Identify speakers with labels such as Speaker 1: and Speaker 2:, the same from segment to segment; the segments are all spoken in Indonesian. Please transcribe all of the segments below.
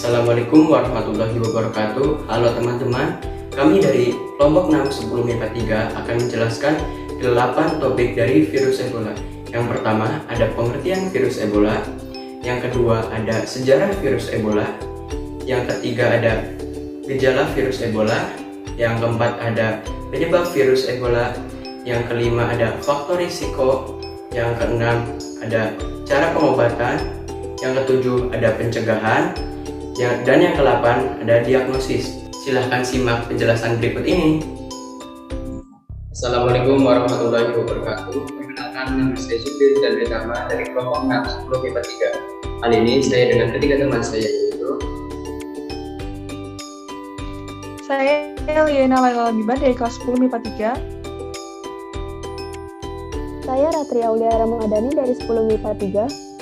Speaker 1: Assalamualaikum warahmatullahi wabarakatuh. Halo teman-teman, kami dari kelompok 6 10 MIPA 3 akan menjelaskan 8 topik dari virus Ebola. Yang pertama ada pengertian virus Ebola, yang kedua ada sejarah virus Ebola, yang ketiga ada gejala virus Ebola, yang keempat ada penyebab virus Ebola, yang kelima ada faktor risiko, yang keenam ada cara pengobatan, yang ketujuh ada pencegahan, dan yang ke-8 ada diagnosis. Silahkan simak penjelasan berikut ini. Assalamualaikum warahmatullahi wabarakatuh. Perkenalkan, nama saya Zubir dan Retama dari kelompok 6 10 MIPA 3. Kali ini saya dengan ketiga teman saya, yaitu
Speaker 2: saya Liana Laila Labiban dari kelas 10 MIPA 3.
Speaker 3: Saya Ratri Aulia Ramadhani dari 10 MIPA 3.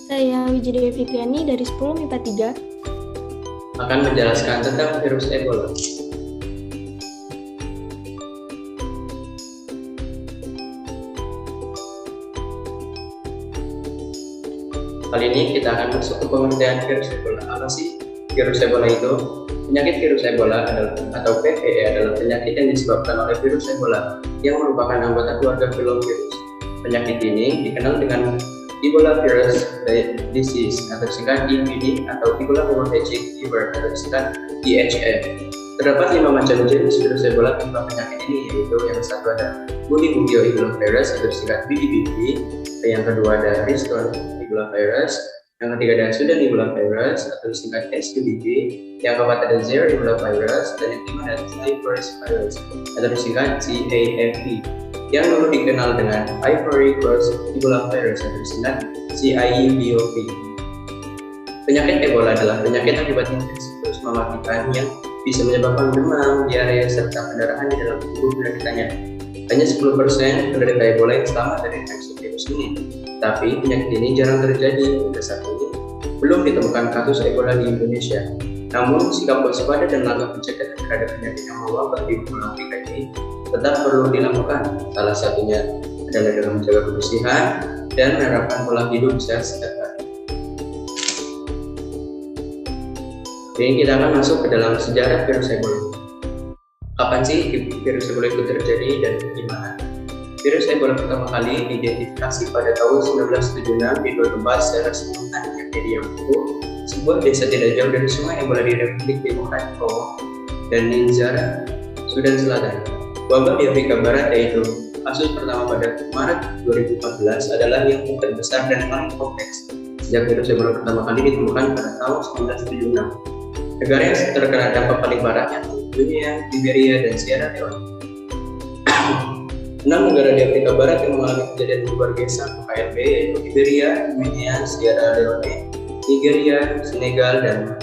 Speaker 4: Saya Wijidewi Fikriani dari 10 MIPA 3
Speaker 1: akan menjelaskan tentang virus Ebola. Kali ini kita akan masuk ke pengertian virus Ebola. Apa sih virus Ebola itu? Penyakit virus Ebola atau PVE adalah penyakit yang disebabkan oleh virus Ebola yang merupakan anggota keluarga filovirus. Penyakit ini dikenal dengan Ebola virus disease atau singkat EVD atau Ebola hemorrhagic fever atau singkat EHF. Terdapat 5 macam jenis virus Ebola penyebab penyakit ini, yaitu yang satu ada Bundibugyo Ebola virus atau singkat BDBV, yang kedua ada Riston Ebola virus, yang ketiga ada Sudan Ebola virus atau singkat SUBV, yang keempat ada Zaire Ebola virus, dan yang kelima ada Cyprus virus atau singkat CAFV, yang dulu dikenal dengan Ivory Coast Ebola virus atau disingkat CIEBOV. Penyakit Ebola adalah penyakit akibat infeksi virus mematikan yang bisa menyebabkan demam, diare, serta pendarahan di dalam tubuh penderitanya. Hanya 10% penderita Ebola yang selamat dari infeksi virus ini. Tapi penyakit ini jarang terjadi. Hingga saat ini belum ditemukan kasus Ebola di Indonesia. Namun sikap waspada dan langkah pencegahan terhadap penyakit yang mewabah di benua Afrika ini tetap perlu dilakukan. Salah satunya adalah dengan menjaga kebersihan dan menerapkan pola hidup sehat setiap hari. Jadi kita akan masuk ke dalam sejarah virus Ebola. Kapan sih virus Ebola itu terjadi dan gimana? Virus Ebola pertama kali diidentifikasi pada tahun 1976 di dua tempat secara simultan, yakni di Yambu, sebuah desa tidak jauh dari sungai Ebola di Republik Demokratik Kongo, dan Ninzara, Sudan Selatan. Wabah di Afrika Barat, yaitu kasus pertama pada Maret 2014, adalah yang terbesar dan paling kompleks sejak virus Ebola pertama kali ditemukan pada tahun 1976. Negara yang terkena dampak paling parah yakni Guinea, Liberia, dan Sierra Leone. 6 negara di Afrika Barat yang mengalami kejadian luar biasa KLB, yaitu Liberia, Guinea, Sierra Leone, Nigeria, Senegal, dan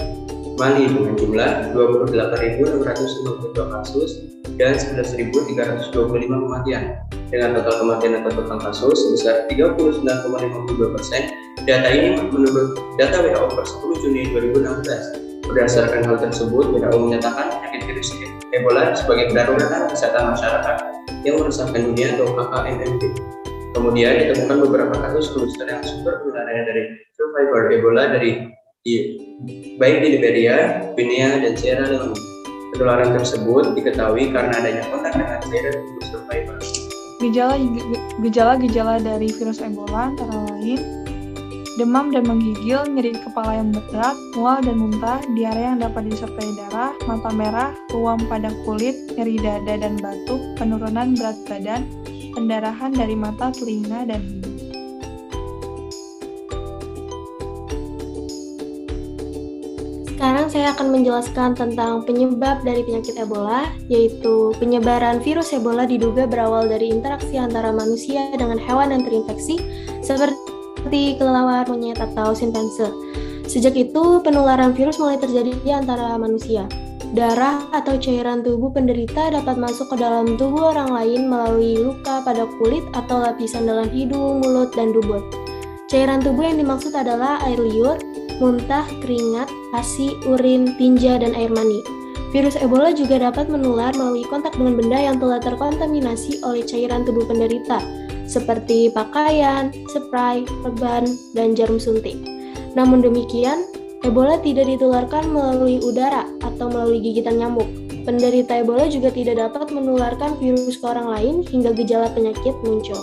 Speaker 1: Mali dengan jumlah 28.652 kasus dan 11.325 kematian. Dengan total kematian atau total kasus sebesar 39,52%. Data ini menurut data WHO per 10 Juni 2016. Berdasarkan hal tersebut, WHO menyatakan penyakit virus Ebola sebagai kedaruratan kesehatan masyarakat yang meresahkan dunia atau KKMMD. Kemudian ditemukan beberapa kasus booster yang sumber penularannya dari survivor Ebola baik di Liberia, Guinea, dan Sierra Leone. Penularan tersebut diketahui karena adanya kontak dengan Sierra Leone survivor.
Speaker 2: Gejala-gejala dari virus Ebola antara lain demam dan menggigil, nyeri kepala yang berat, mual dan muntah, diare yang dapat disertai darah, mata merah, ruam pada kulit, nyeri dada dan batuk, penurunan berat badan, pendarahan dari mata, telinga, dan hidung.
Speaker 4: Sekarang saya akan menjelaskan tentang penyebab dari penyakit Ebola, yaitu penyebaran virus Ebola diduga berawal dari interaksi antara manusia dengan hewan yang terinfeksi, seperti kelelawar, monyet, atau simpanse. Sejak itu, penularan virus mulai terjadi antara manusia. Darah atau cairan tubuh penderita dapat masuk ke dalam tubuh orang lain melalui luka pada kulit atau lapisan dalam hidung, mulut, dan dubur. Cairan tubuh yang dimaksud adalah air liur, muntah, keringat, ASI, urin, tinja, dan air mani. Virus Ebola juga dapat menular melalui kontak dengan benda yang telah terkontaminasi oleh cairan tubuh penderita, seperti pakaian, spray, perban, dan jarum suntik. Namun demikian, Ebola tidak ditularkan melalui udara atau melalui gigitan nyamuk. Penderita Ebola juga tidak dapat menularkan virus ke orang lain hingga gejala penyakit muncul.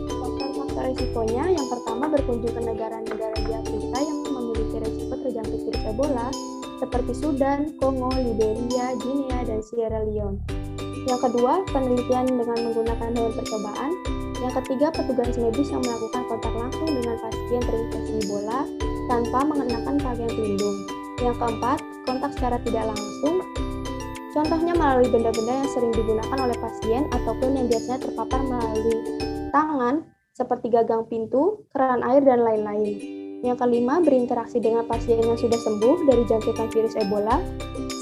Speaker 3: Faktor-faktor risikonya yang pertama berkunjung ke negara-negara di Afrika yang memiliki risiko terjangkit virus Ebola seperti Sudan, Kongo, Liberia, Guinea, dan Sierra Leone. Yang kedua, penelitian dengan menggunakan hewan percobaan. Yang ketiga, petugas medis yang melakukan kontak langsung dengan pasien terinfeksi Ebola tanpa mengenakan pakaian pelindung. Yang keempat, kontak secara tidak langsung. Contohnya melalui benda-benda yang sering digunakan oleh pasien ataupun yang biasanya terpapar melalui tangan seperti gagang pintu, keran air, dan lain-lain. Yang kelima, berinteraksi dengan pasien yang sudah sembuh dari jangkitan virus Ebola,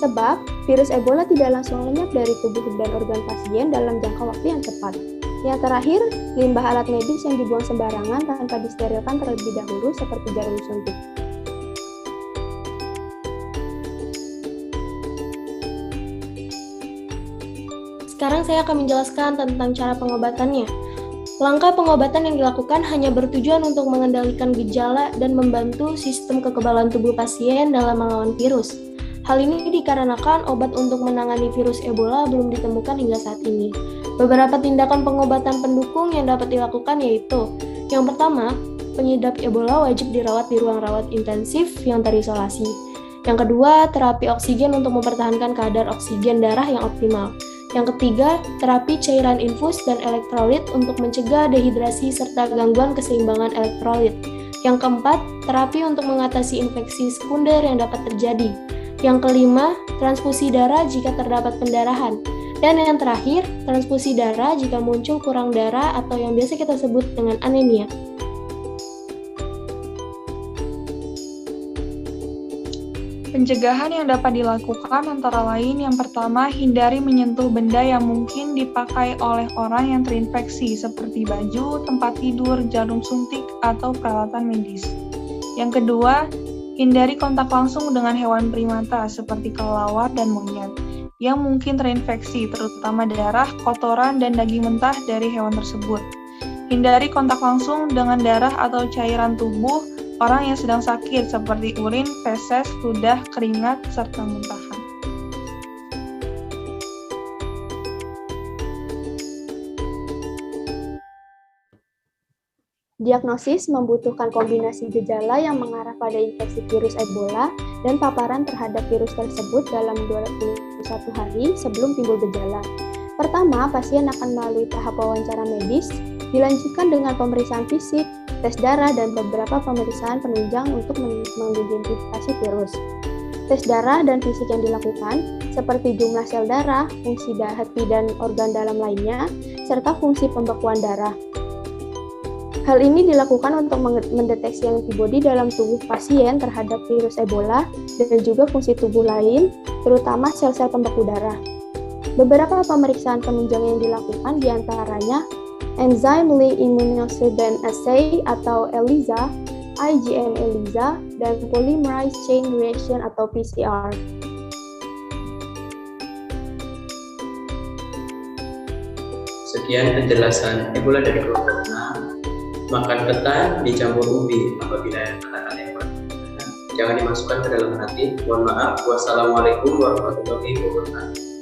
Speaker 3: sebab virus Ebola tidak langsung lenyap dari tubuh dan organ pasien dalam jangka waktu yang cepat. Yang terakhir, limbah alat medis yang dibuang sembarangan tanpa disterilkan terlebih dahulu seperti jarum suntik.
Speaker 4: Sekarang saya akan menjelaskan tentang cara pengobatannya. Langkah pengobatan yang dilakukan hanya bertujuan untuk mengendalikan gejala dan membantu sistem kekebalan tubuh pasien dalam melawan virus. Hal ini dikarenakan obat untuk menangani virus Ebola belum ditemukan hingga saat ini. Beberapa tindakan pengobatan pendukung yang dapat dilakukan yaitu: yang pertama, pengidap Ebola wajib dirawat di ruang rawat intensif yang terisolasi. Yang kedua, terapi oksigen untuk mempertahankan kadar oksigen darah yang optimal. Yang ketiga, terapi cairan infus dan elektrolit untuk mencegah dehidrasi serta gangguan keseimbangan elektrolit. Yang keempat, terapi untuk mengatasi infeksi sekunder yang dapat terjadi. Yang kelima, transfusi darah jika terdapat pendarahan. Dan yang terakhir, transfusi darah jika muncul kurang darah atau yang biasa kita sebut dengan anemia.
Speaker 2: Pencegahan yang dapat dilakukan antara lain yang pertama, hindari menyentuh benda yang mungkin dipakai oleh orang yang terinfeksi seperti baju, tempat tidur, jarum suntik, atau peralatan medis. Yang kedua, hindari kontak langsung dengan hewan primata seperti kelelawar dan monyet yang mungkin terinfeksi, terutama darah, kotoran, dan daging mentah dari hewan tersebut. Hindari kontak langsung dengan darah atau cairan tubuh orang yang sedang sakit seperti urin, feses, ludah, keringat, serta muntahan.
Speaker 3: Diagnosis membutuhkan kombinasi gejala yang mengarah pada infeksi virus Ebola dan paparan terhadap virus tersebut dalam 21 hari sebelum timbul gejala. Pertama, pasien akan melalui tahap wawancara medis, dilanjutkan dengan pemeriksaan fisik, tes darah, dan beberapa pemeriksaan penunjang untuk mengidentifikasi virus. Tes darah dan fisik yang dilakukan, seperti jumlah sel darah, fungsi hati dan organ dalam lainnya, serta fungsi pembekuan darah. Hal ini dilakukan untuk mendeteksi antibodi dalam tubuh pasien terhadap virus Ebola dan juga fungsi tubuh lain, terutama sel-sel pembeku darah. Beberapa pemeriksaan penunjang yang dilakukan diantaranya Enzyme-Linked Immunohistochemistry Assay atau ELISA, IgM ELISA, dan Polymerase Chain Reaction atau PCR.
Speaker 1: Sekian penjelasan Ebola dari kelompok 6. Makan ketan dicampur ubi apabila yang katakan Ebola. Jangan dimasukkan ke dalam hati. Mohon maaf. Wassalamualaikum warahmatullahi wabarakatuh.